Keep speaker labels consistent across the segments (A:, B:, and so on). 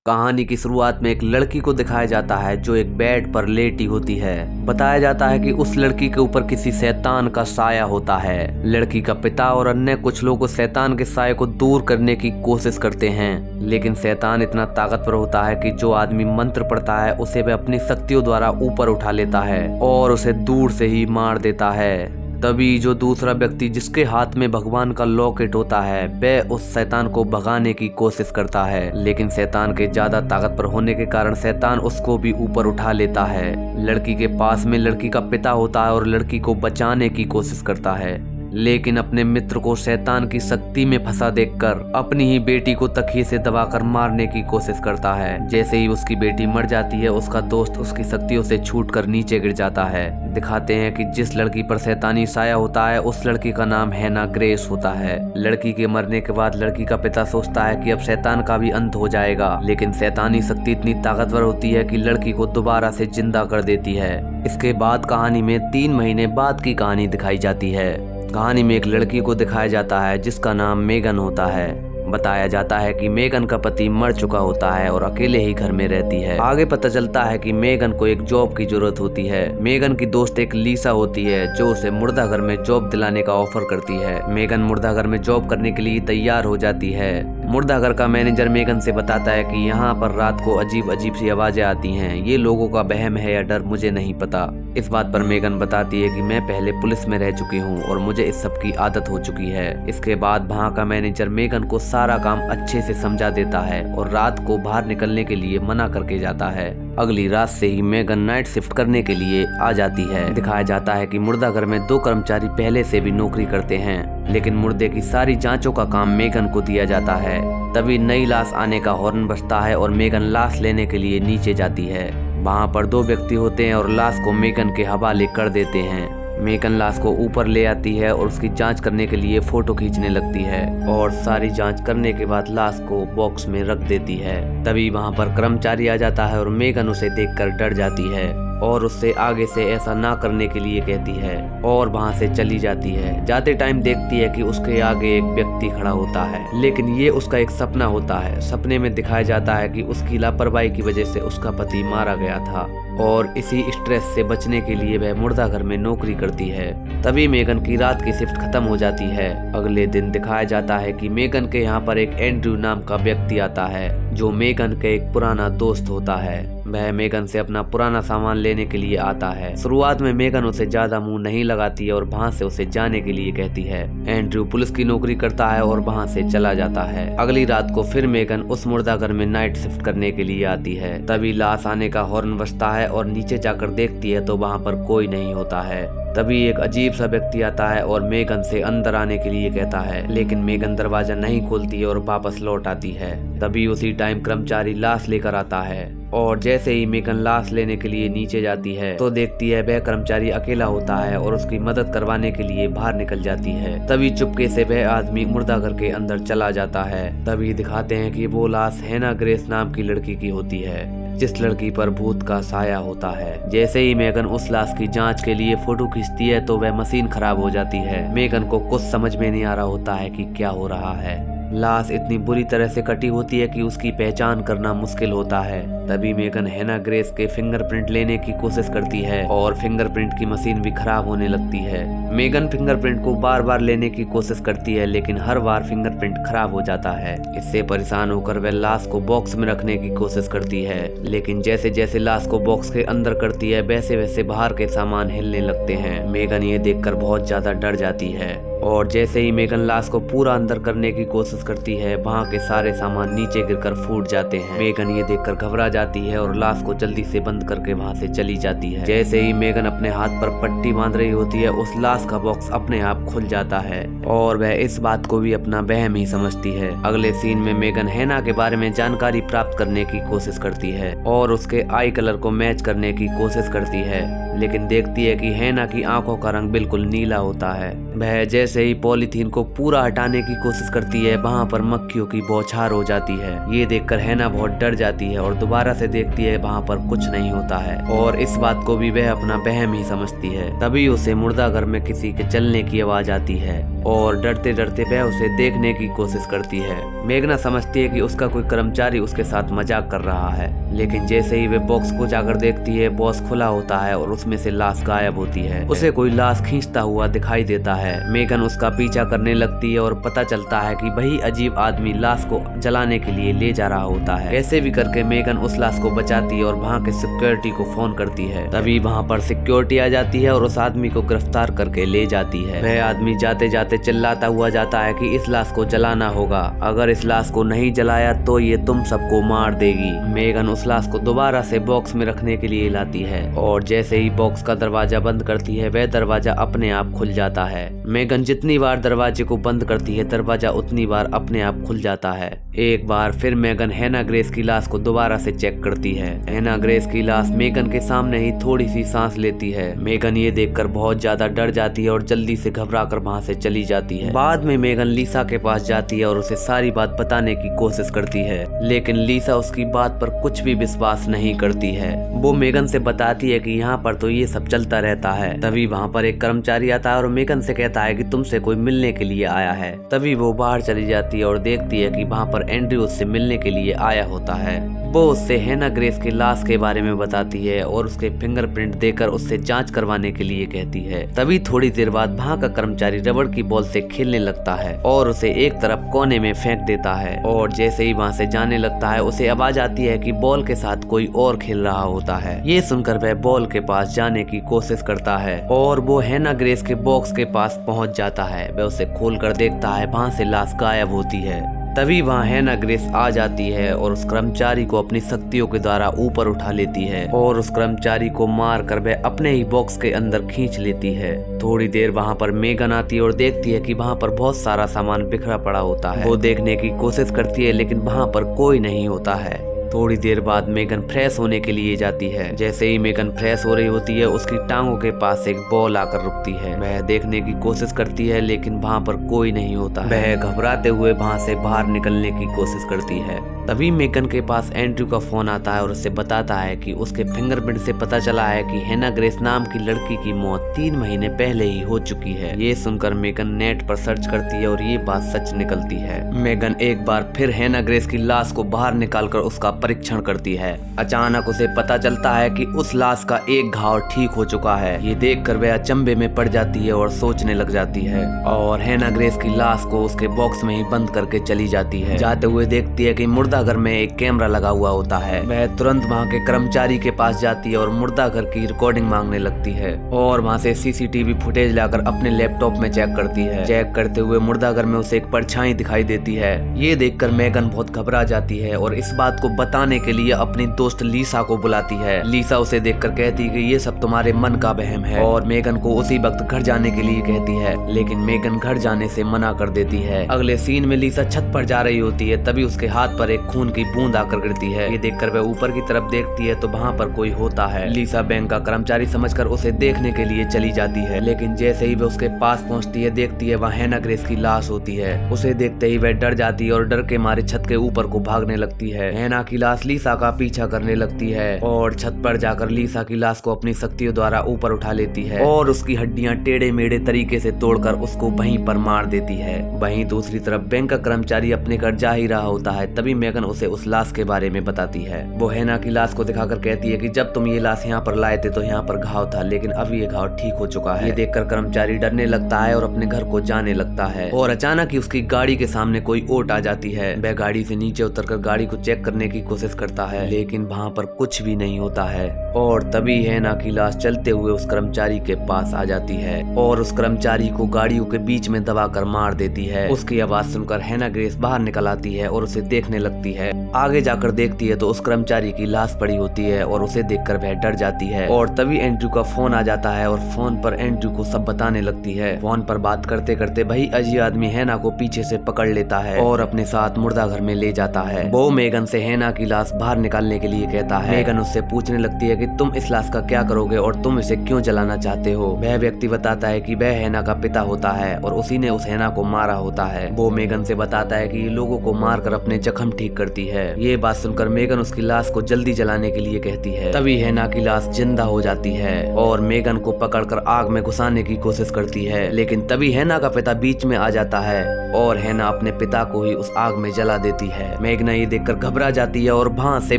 A: कहानी की शुरुआत में एक लड़की को दिखाया जाता है जो एक बेड पर लेटी होती है। बताया जाता है कि उस लड़की के ऊपर किसी शैतान का साया होता है। लड़की का पिता और अन्य कुछ लोग उस शैतान के साये को दूर करने की कोशिश करते हैं, लेकिन शैतान इतना ताकतवर होता है कि जो आदमी मंत्र पढ़ता है उसे वह अपनी शक्तियों द्वारा ऊपर उठा लेता है और उसे दूर से ही मार देता है। तभी जो दूसरा व्यक्ति जिसके हाथ में भगवान का लॉकेट होता है वह उस शैतान को भगाने की कोशिश करता है, लेकिन शैतान के ज्यादा ताकतवर होने के कारण शैतान उसको भी ऊपर उठा लेता है। लड़की के पास में लड़की का पिता होता है और लड़की को बचाने की कोशिश करता है, लेकिन अपने मित्र को शैतान की शक्ति में फंसा देखकर अपनी ही बेटी को तकिए से दबाकर मारने की कोशिश करता है। जैसे ही उसकी बेटी मर जाती है उसका दोस्त उसकी शक्तियों से छूटकर नीचे गिर जाता है। दिखाते हैं कि जिस लड़की पर शैतानी साया होता है उस लड़की का नाम हैना ग्रेस होता है। लड़की के मरने के बाद लड़की का पिता सोचता है कि अब शैतान का भी अंत हो जाएगा, लेकिन शैतानी शक्ति इतनी ताकतवर होती है कि लड़की को दोबारा से जिंदा कर देती है। इसके बाद कहानी में 3 महीने बाद की कहानी दिखाई जाती है। कहानी में एक लड़की को दिखाया जाता है जिसका नाम मेगन होता है। बताया जाता है कि मेगन का पति मर चुका होता है और अकेले ही घर में रहती है। आगे पता चलता है कि मेगन को एक जॉब की जरूरत होती है। मेगन की दोस्त एक लीसा होती है जो उसे मुर्दा घर में जॉब दिलाने का ऑफर करती है। मेगन मुर्दा घर में जॉब करने के लिए तैयार हो जाती है। मुर्दा घर का मैनेजर मेगन से बताता है कि यहाँ पर रात को अजीब अजीब सी आवाजें आती हैं। ये लोगों का वहम है या डर मुझे नहीं पता। इस बात पर मेगन बताती है कि मैं पहले पुलिस में रह चुकी हूँ और मुझे इस सब की आदत हो चुकी है। इसके बाद वहाँ का मैनेजर मेगन को सारा काम अच्छे से समझा देता है और रात को बाहर निकलने के लिए मना करके जाता है। अगली रात से ही मेगन नाइट शिफ्ट करने के लिए आ जाती है। दिखाया जाता है कि मुर्दा घर में 2 कर्मचारी पहले से भी नौकरी करते हैं, लेकिन मुर्दे की सारी जांचों का काम मेगन को दिया जाता है। तभी नई लाश आने का हॉर्न बजता है और मेगन लाश लेने के लिए नीचे जाती है। वहाँ पर 2 व्यक्ति होते हैं और लाश को मेगन के हवाले कर देते हैं। मेगन लाश को ऊपर ले आती है और उसकी जांच करने के लिए फोटो खींचने लगती है और सारी जांच करने के बाद लाश को बॉक्स में रख देती है। तभी वहाँ पर कर्मचारी आ जाता है और मेगन उसे देखकर डर जाती है और उससे आगे से ऐसा ना करने के लिए कहती है और वहाँ से चली जाती है। जाते टाइम देखती है कि उसके आगे एक व्यक्ति खड़ा होता है, लेकिन ये उसका एक सपना होता है। सपने में दिखाया जाता है कि उसकी लापरवाही की वजह से उसका पति मारा गया था और इसी स्ट्रेस से बचने के लिए वह मुर्दा घर में नौकरी करती है। तभी मेगन की रात की शिफ्ट खत्म हो जाती है। अगले दिन दिखाया जाता है कि मेगन के यहाँ पर एक एंड्रयू नाम का व्यक्ति आता है जो मेगन का एक पुराना दोस्त होता है। वह मेगन से अपना पुराना सामान लेने के लिए आता है। शुरुआत में मेगन उसे ज्यादा मुंह नहीं लगाती है और वहाँ से उसे जाने के लिए कहती है। एंड्रयू पुलिस की नौकरी करता है और वहाँ से चला जाता है। अगली रात को फिर मेगन उस मुर्दा घर में नाइट शिफ्ट करने के लिए आती है। तभी लाश आने का हॉर्न बजता है और नीचे जाकर देखती है तो वहाँ पर कोई नहीं होता है। तभी एक अजीब सा व्यक्ति आता है और मेगन से अंदर आने के लिए कहता है, लेकिन मेगन दरवाजा नहीं खोलती है और वापस लौट आती है। तभी उसी टाइम कर्मचारी लाश लेकर आता है और जैसे ही मेगन लाश लेने के लिए नीचे जाती है तो देखती है वह कर्मचारी अकेला होता है और उसकी मदद करवाने के लिए बाहर निकल जाती है। तभी चुपके से वह आदमी मुर्दा घर के अंदर चला जाता है। तभी दिखाते हैं कि वो लाश हैना ग्रेस नाम की लड़की की होती है जिस लड़की पर भूत का साया होता है। जैसे ही मेगन उस लाश की जांच के लिए फोटो खींचती है तो वह मशीन खराब हो जाती है। मेगन को कुछ समझ में नहीं आ रहा होता है कि क्या हो रहा है। लाश इतनी बुरी तरह से कटी होती है कि उसकी पहचान करना मुश्किल होता है। तभी मेगन हैना ग्रेस के फिंगरप्रिंट लेने की कोशिश करती है और फिंगरप्रिंट की मशीन भी खराब होने लगती है। मेगन फिंगरप्रिंट को बार बार लेने की कोशिश करती है, लेकिन हर बार फिंगरप्रिंट खराब हो जाता है। इससे परेशान होकर वह लाश को बॉक्स में रखने की कोशिश करती है, लेकिन जैसे जैसे लाश को बॉक्स के अंदर करती है वैसे वैसे बाहर के सामान हिलने लगते हैं। मेगन ये देखकर बहुत ज्यादा डर जाती है और जैसे ही मेगन लाश को पूरा अंदर करने की कोशिश करती है वहाँ के सारे सामान नीचे गिरकर फूट जाते हैं। मेगन ये देखकर घबरा जाती है और लाश को जल्दी से बंद करके वहाँ से चली जाती है। जैसे ही मेगन अपने हाथ पर पट्टी बांध रही होती है उस लाश का बॉक्स अपने आप खुल जाता है और वह इस बात को भी अपना वहम ही समझती है। अगले सीन में मेगन हैना के बारे में जानकारी प्राप्त करने की कोशिश करती है और उसके आई कलर को मैच करने की कोशिश करती है, लेकिन देखती है कि हैना की आंखों का रंग बिल्कुल नीला होता है। वह जैसे जैसे ही पॉलीथीन को पूरा हटाने की कोशिश करती है वहाँ पर मक्खियों की बौछार हो जाती है। ये देखकर हैना बहुत डर जाती है और दोबारा से देखती है वहाँ पर कुछ नहीं होता है और इस बात को भी वह अपना वहम ही समझती है। तभी उसे मुर्दा घर में किसी के चलने की आवाज आती है और डरते डरते वह उसे देखने की कोशिश करती है। मेघना समझती है कि उसका कोई कर्मचारी उसके साथ मजाक कर रहा है, लेकिन जैसे ही वे बॉक्स को जाकर देखती है बॉक्स खुला होता है और उसमें से लाश गायब होती है। उसे कोई लाश खींचता हुआ दिखाई देता है। मेगन उसका पीछा करने लगती है और पता चलता है कि वही अजीब आदमी लाश को जलाने के लिए ले जा रहा होता है। कैसे भी करके मेगन उस लाश को बचाती है और वहाँ के सिक्योरिटी को फोन करती है। तभी वहाँ पर सिक्योरिटी आ जाती है और उस आदमी को गिरफ्तार करके ले जाती है। वह आदमी जाते जाते चिल्लाता हुआ जाता है कि इस लाश को जलाना होगा, अगर इस लाश को नहीं जलाया तो ये तुम सबको मार देगी। मेगन उस लाश को दोबारा से बॉक्स में रखने के लिए लाती है और जैसे ही बॉक्स का दरवाजा बंद करती है वह दरवाजा अपने आप खुल जाता है। मेगन जितनी बार दरवाजे को बंद करती है दरवाजा उतनी बार अपने आप खुल जाता है। एक बार फिर मेगन हैना ग्रेस की लाश को दोबारा से चेक करती है। हैना ग्रेस की लाश मेगन के सामने ही थोड़ी सी सांस लेती है। मेगन ये देखकर बहुत ज्यादा डर जाती है और जल्दी से घबरा कर वहाँ से चली जाती है। बाद में मेगन लीसा के पास जाती है और उसे सारी बात बताने की कोशिश करती है, लेकिन लीसा उसकी बात पर कुछ भी विश्वास नहीं करती है। वो मेगन से बताती है कि यहाँ पर तो ये सब चलता रहता है। तभी वहाँ पर एक कर्मचारी आता है और मेगन से कहता है कि तुमसे कोई मिलने के लिए आया है। तभी वो बाहर चली जाती है और देखती है कि वहाँ पर एंड्रयू उससे मिलने के लिए आया होता है। वो उससे हैना ग्रेस की लाश के बारे में बताती है और उसके फिंगरप्रिंट देकर उससे जांच करवाने के लिए कहती है। तभी थोड़ी देर बाद वहाँ का कर्मचारी रबड़ की बॉल से खेलने लगता है और उसे एक तरफ कोने में फेंक देता है और जैसे ही वहाँ से जाने लगता है उसे आवाज आती है कि बॉल के साथ कोई और खेल रहा होता है। ये सुनकर वह बॉल के पास जाने की कोशिश करता है और वो हैना ग्रेस के बॉक्स के पास पहुँच जाता है। वह उसे खोल कर देखता है, वहाँ से लाश गायब होती है। तभी वहाँ हैना ग्रेस आ जाती है और उस कर्मचारी को अपनी शक्तियों के द्वारा ऊपर उठा लेती है और उस कर्मचारी को मार कर वह अपने ही बॉक्स के अंदर खींच लेती है। थोड़ी देर वहाँ पर मेगन आती है और देखती है कि वहाँ पर बहुत सारा सामान बिखरा पड़ा होता है। वो देखने की कोशिश करती है लेकिन वहाँ पर कोई नहीं होता है। थोड़ी देर बाद मेगन फ्रेश होने के लिए जाती है। जैसे ही मेगन फ्रेश हो रही होती है उसकी टांगों के पास एक बॉल आकर रुकती है। वह देखने की कोशिश करती है लेकिन वहाँ पर कोई नहीं होता। वह घबराते हुए वहाँ से बाहर निकलने की कोशिश करती है। तभी मेगन के पास एंड्रयू का फोन आता है और उसे बताता है कि उसके फिंगरप्रिंट से पता चला है कि हैना ग्रेस नाम की लड़की की मौत 3 महीने पहले ही हो चुकी है। ये सुनकर मेगन नेट पर सर्च करती है और ये बात सच निकलती है। मेगन एक बार फिर हैना ग्रेस की लाश को बाहर निकालकर उसका परीक्षण करती है। अचानक उसे पता चलता है कि उस लाश का एक घाव ठीक हो चुका है। ये देखकर वह अचंभे में पड़ जाती है और सोचने लग जाती है और हैना ग्रेस की लाश को उसके बॉक्स में ही बंद करके चली जाती है। जाते हुए देखती है कि मुर्दा घर में एक कैमरा लगा हुआ होता है। वह तुरंत वहाँ के कर्मचारी के पास जाती है और मुर्दा घर की रिकॉर्डिंग मांगने लगती है और वहाँ से सीसीटीवी फुटेज लाकर अपने लैपटॉप में चेक करती है। चेक करते हुए मुर्दा घर में उसे एक परछाई दिखाई देती है। ये देखकर मेगन बहुत घबरा जाती है और इस बात को बताने के लिए अपनी दोस्त लीसा को बुलाती है। लीसा उसे देखकर कहती है कि ये सब तुम्हारे मन का वहम है और मेगन को उसी वक्त घर जाने के लिए कहती है, लेकिन मेगन घर जाने से मना कर देती है। अगले सीन में लीसा छत पर जा रही होती है। तभी उसके हाथ पर एक खून की बूंद आकर गिरती है। ये देखकर वह ऊपर की तरफ देखती है तो वहाँ पर कोई होता है। लीसा बैंक का कर्मचारी समझकर उसे देखने के लिए चली जाती है, लेकिन जैसे ही वह उसके पास पहुँचती है देखती है वहाँ हैना ग्रेस की लाश होती है। उसे देखते ही वह डर जाती है और डर के मारे छत के ऊपर को भागने लगती है। हैना की लाश लीसा का पीछा करने लगती है और छत पर जाकर लीसा की लाश को अपनी शक्तियों द्वारा ऊपर उठा लेती है और उसकी हड्डियां टेढ़े मेढ़े तरीके से तोड़कर उसको वहीं पर मार देती है। वहीं दूसरी तरफ बैंक का कर्मचारी अपने घर जा ही रहा होता है। तभी मेगन उसे उस लाश के बारे में बताती है। वो हैना की लाश को दिखाकर कहती है कि जब तुम ये लाश यहाँ पर लाए थे तो यहाँ पर घाव था, लेकिन अब ये घाव ठीक हो चुका है। ये देखकर कर्मचारी डरने लगता है और अपने घर को जाने लगता है और अचानक ही उसकी गाड़ी के सामने कोई ओट आ जाती है। वह गाड़ी से नीचे उतरकर गाड़ी को चेक करने की कोशिश करता है, लेकिन वहाँ पर कुछ भी नहीं होता है और तभी हैना की लाश चलते हुए उस कर्मचारी के पास आ जाती है और उस कर्मचारी को गाड़ियों के बीच में दबाकर मार देती है। उसकी आवाज सुनकर हैना ग्रेस बाहर निकल आती है और उसे देखने लगती लगती है। आगे जाकर देखती है तो उस कर्मचारी की लाश पड़ी होती है और उसे देखकर वह डर जाती है। और तभी एंड्रयू का फोन आ जाता है और फोन पर एंड्रयू को सब बताने लगती है। फोन पर बात करते करते वही अजीब आदमी हैना को पीछे से पकड़ लेता है और अपने साथ मुर्दा घर में ले जाता है। वो मेगन से हैना की लाश बाहर निकालने के लिए कहता है। मेगन उससे पूछने लगती है कि तुम इस लाश का क्या करोगे और तुम इसे क्यों जलाना चाहते हो। वह व्यक्ति बताता है कि वह हैना का पिता होता है और उसी ने उस हैना को मारा होता है। वो मेगन से बताता है कि ये लोगों को मारकर अपने जख्म ठीक करती है। ये बात सुनकर मेगन उसकी लाश को जल्दी जलाने के लिए कहती है। तभी हैना की लाश जिंदा हो जाती है और मेगन को पकड़कर आग में घुसाने की कोशिश करती है, लेकिन तभी हैना का पिता बीच में आ जाता है और हैना अपने पिता को ही उस आग में जला देती है। मेगना ये देखकर घबरा जाती है और वहाँ से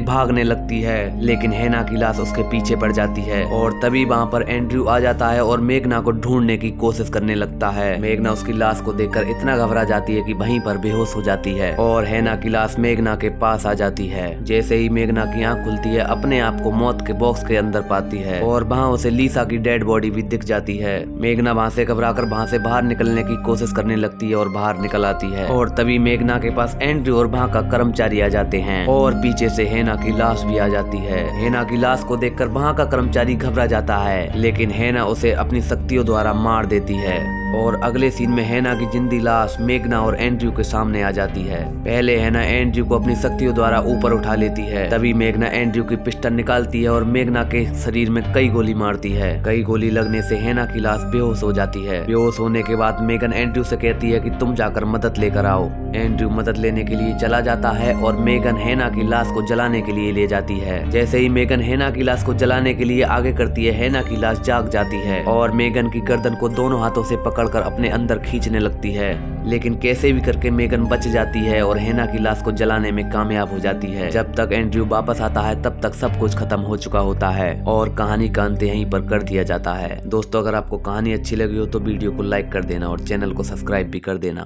A: भागने लगती है, लेकिन हैना की लाश उसके पीछे पड़ जाती है और तभी वहाँ पर एंड्रयू आ जाता है और मेगना को ढूंढने की कोशिश करने लगता है। मेगना उसकी लाश को देखकर इतना घबरा जाती है कि वहीं पर बेहोश हो जाती है और हैना की लाश मेगना के पास आ जाती है। जैसे ही मेगना की आंख खुलती है अपने आप को मौत के बॉक्स के अंदर पाती है और वहाँ उसे लीसा की डेड बॉडी भी दिख जाती है। मेगना वहाँ से घबराकर वहाँ से बाहर निकलने की कोशिश करने लगती है और बाहर निकल आती है और तभी मेगना के पास एंड्रयू और वहाँ का कर्मचारी आ जाते हैं और पीछे से हैना की लाश भी आ जाती है। हैना की लाश को देखकर वहाँ का कर्मचारी घबरा जाता है, लेकिन हैना उसे अपनी शक्तियों द्वारा मार देती है और अगले सीन में हैना की जिंदी लाश मेगना और एंड्रयू के सामने आ जाती है। पहले हैना एंड्रयू को अपनी शक्तियों द्वारा ऊपर उठा लेती है, तभी मेगना एंड्रयू की पिस्टल निकालती है और मेगना के शरीर में कई गोली मारती है। कई गोली लगने से हैना की लाश बेहोश हो जाती है। बेहोश होने के बाद मेगन एंड्रयू से कहती है कि तुम जाकर मदद लेकर आओ। एंड्रयू मदद लेने के लिए चला जाता है और मेगन हैना की लाश को जलाने के लिए ले जाती है। जैसे ही मेगन हैना की लाश को जलाने के लिए आगे करती है, हैना की लाश जाग जाती है और मेगन की गर्दन को दोनों हाथों से पकड़कर अपने अंदर खींचने लगती है, लेकिन कैसे भी करके मेगन बच जाती है और हैना की लाश को जलाने में कामयाब हो जाती है। जब तक एंड्रयू वापस आता है तब तक सब कुछ खत्म हो चुका होता है और कहानी का अंत यहीं पर कर दिया जाता है। दोस्तों, अगर आपको कहानी अच्छी लगी हो तो वीडियो को लाइक कर देना और चैनल को सब्सक्राइब भी कर देना।